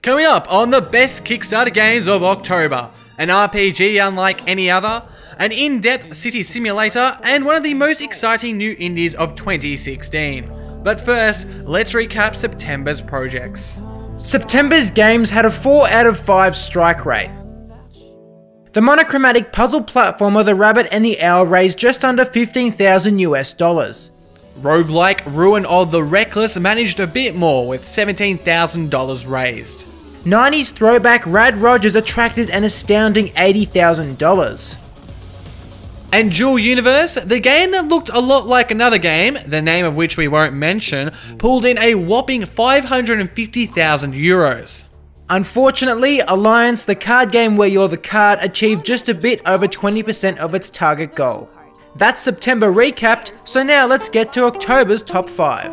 Coming up on the best Kickstarter games of October, an RPG unlike any other, an in-depth city simulator, and one of the most exciting new indies of 2016. But first, let's recap September's projects. September's games had a 4 out of 5 strike rate. The monochromatic puzzle platformer The Rabbit and the Owl raised just under $15,000 US. Roguelike Ruin of the Reckless managed a bit more with $17,000 raised. 90s throwback Rad Rogers attracted an astounding $80,000. And Dual Universe, the game that looked a lot like another game, the name of which we won't mention, pulled in a whopping €550,000. Unfortunately, Alliance, the card game where you're the card, achieved just a bit over 20% of its target goal. That's September recapped, so now let's get to October's top 5.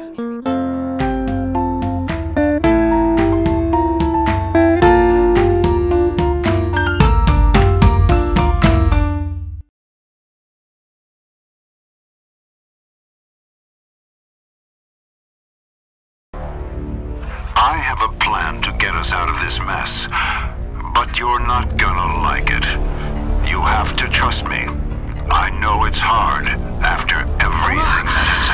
I have a plan to get us out of this mess, but you're not gonna like it. You have to trust me. I know it's hard after everything that has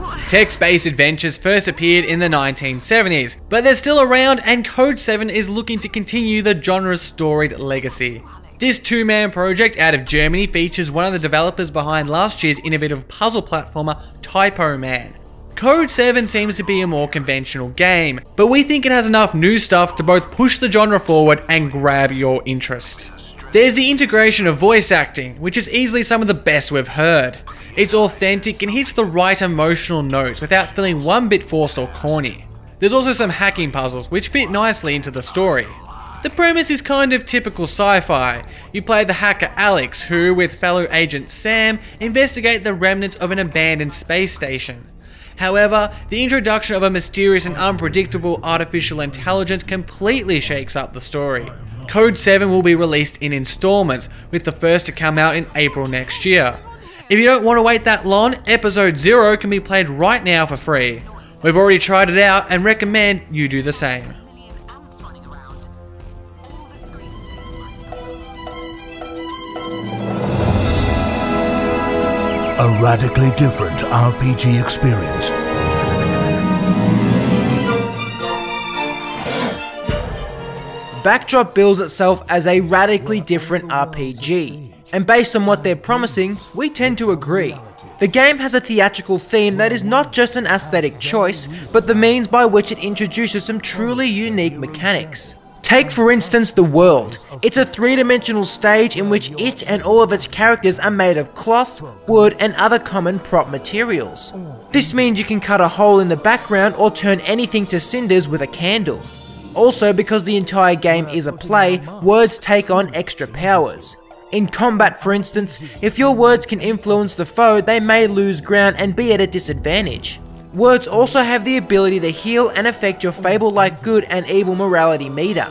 happened. Text-based adventures first appeared in the 1970s, but they're still around, and Code 7 is looking to continue the genre's storied legacy. This two-man project out of Germany features one of the developers behind last year's innovative puzzle platformer Typo Man. Code 7 seems to be a more conventional game, but we think it has enough new stuff to both push the genre forward and grab your interest. There's the integration of voice acting, which is easily some of the best we've heard. It's authentic and hits the right emotional notes without feeling one bit forced or corny. There's also some hacking puzzles which fit nicely into the story. The premise is kind of typical sci-fi. You play the hacker Alex, who, with fellow agent Sam, investigate the remnants of an abandoned space station. However, the introduction of a mysterious and unpredictable artificial intelligence completely shakes up the story. Code 7 will be released in installments, with the first to come out in April next year. If you don't want to wait that long, Episode 0 can be played right now for free. We've already tried it out and recommend you do the same. A radically different RPG experience. Backdrop bills itself as a radically different RPG, and based on what they're promising, we tend to agree. The game has a theatrical theme that is not just an aesthetic choice, but the means by which it introduces some truly unique mechanics. Take for instance the world. It's a three-dimensional stage in which it and all of its characters are made of cloth, wood and other common prop materials. This means you can cut a hole in the background or turn anything to cinders with a candle. Also, because the entire game is a play, words take on extra powers. In combat, for instance, if your words can influence the foe, they may lose ground and be at a disadvantage. Words also have the ability to heal and affect your fable-like good and evil morality meter.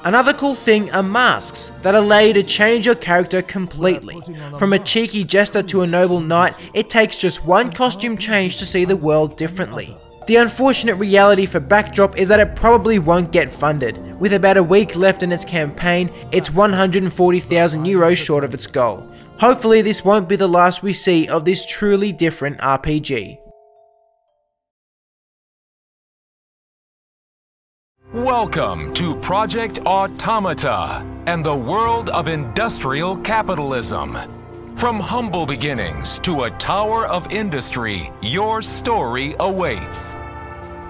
Another cool thing are masks that allow you to change your character completely. From a cheeky jester to a noble knight, it takes just one costume change to see the world differently. The unfortunate reality for Backdrop is that it probably won't get funded. With about a week left in its campaign, it's €140,000 short of its goal. Hopefully this won't be the last we see of this truly different RPG. Welcome to Project Automata and the world of industrial capitalism. From humble beginnings to a tower of industry, your story awaits.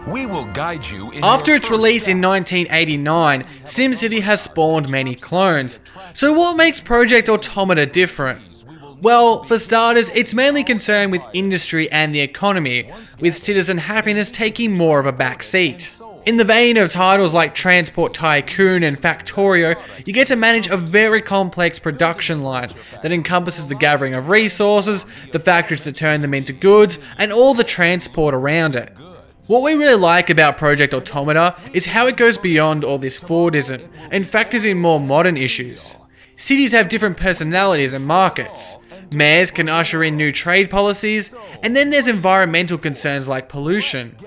We will guide you in After its release in 1989, SimCity has spawned many clones. So what makes Project Automata different? Well, for starters, it's mainly concerned with industry and the economy, with citizen happiness taking more of a back seat. In the vein of titles like Transport Tycoon and Factorio, you get to manage a very complex production line that encompasses the gathering of resources, the factories that turn them into goods, and all the transport around it. What we really like about Project Automata is how it goes beyond all this Fordism and factors in more modern issues. Cities have different personalities and markets. Mayors can usher in new trade policies, and then there's environmental concerns like pollution.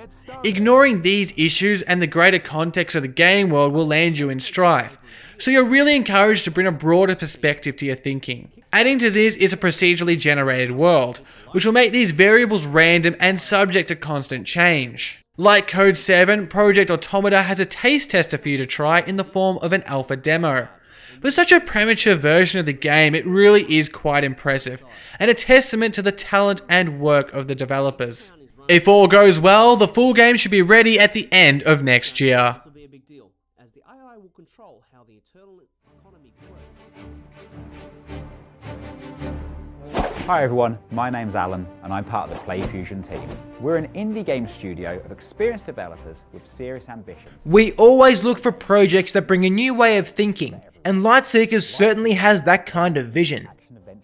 Ignoring these issues and the greater context of the game world will land you in strife, so you're really encouraged to bring a broader perspective to your thinking. Adding to this is a procedurally generated world, which will make these variables random and subject to constant change. Like Code 7, Project Automata has a taste tester for you to try in the form of an alpha demo. For such a premature version of the game, it really is quite impressive, and a testament to the talent and work of the developers. If all goes well, the full game should be ready at the end of next year. Hi everyone, my name's Alan and I'm part of the PlayFusion team. We're an indie game studio of experienced developers with serious ambitions. We always look for projects that bring a new way of thinking, and Lightseekers certainly has that kind of vision.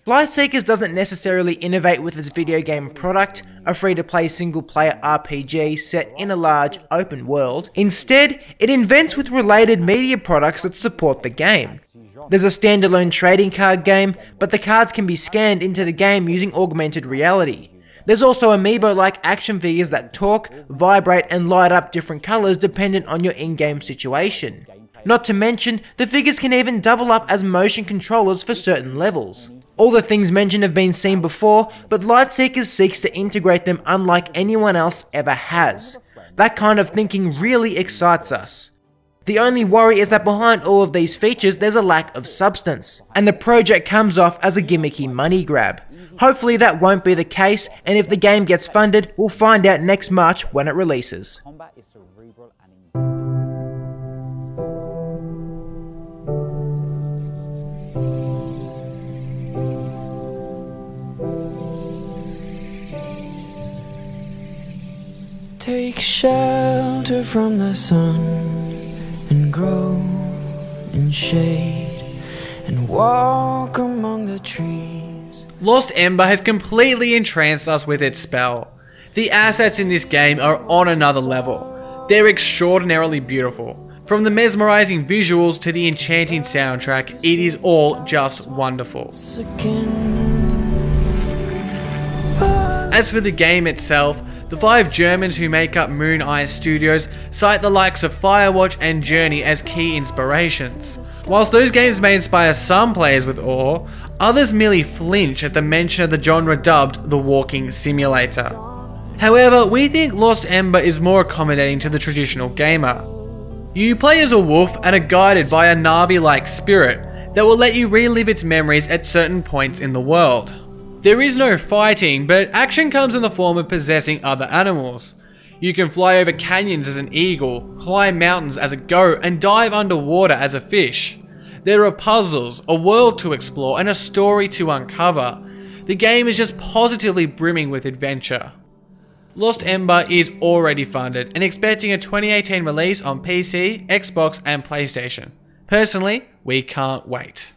Lightseekers doesn't necessarily innovate with its video game product, a free-to-play single-player RPG set in a large, open world. Instead, it invents with related media products that support the game. There's a standalone trading card game, but the cards can be scanned into the game using augmented reality. There's also amiibo-like action figures that talk, vibrate, and light up different colours dependent on your in-game situation. Not to mention, the figures can even double up as motion controllers for certain levels. All the things mentioned have been seen before, but Lightseekers seeks to integrate them unlike anyone else ever has. That kind of thinking really excites us. The only worry is that behind all of these features there's a lack of substance, and the project comes off as a gimmicky money grab. Hopefully that won't be the case, and if the game gets funded, we'll find out next March when it releases. Take shelter from the sun and grow in shade and walk among the trees. Lost Ember has completely entranced us with its spell. The assets in this game are on another level. They're extraordinarily beautiful. From the mesmerizing visuals to the enchanting soundtrack, it is all just wonderful. As for the game itself, the 5 Germans who make up Moon Eye Studios cite the likes of Firewatch and Journey as key inspirations. Whilst those games may inspire some players with awe, others merely flinch at the mention of the genre dubbed the walking simulator. However, we think Lost Ember is more accommodating to the traditional gamer. You play as a wolf and are guided by a Navi-like spirit that will let you relive its memories at certain points in the world. There is no fighting, but action comes in the form of possessing other animals. You can fly over canyons as an eagle, climb mountains as a goat, and dive underwater as a fish. There are puzzles, a world to explore, and a story to uncover. The game is just positively brimming with adventure. Lost Ember is already funded and expecting a 2018 release on PC, Xbox, and PlayStation. Personally, we can't wait.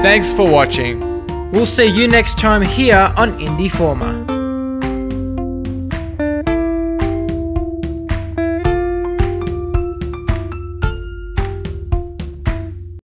Thanks for watching. We'll see you next time here on Indieformer.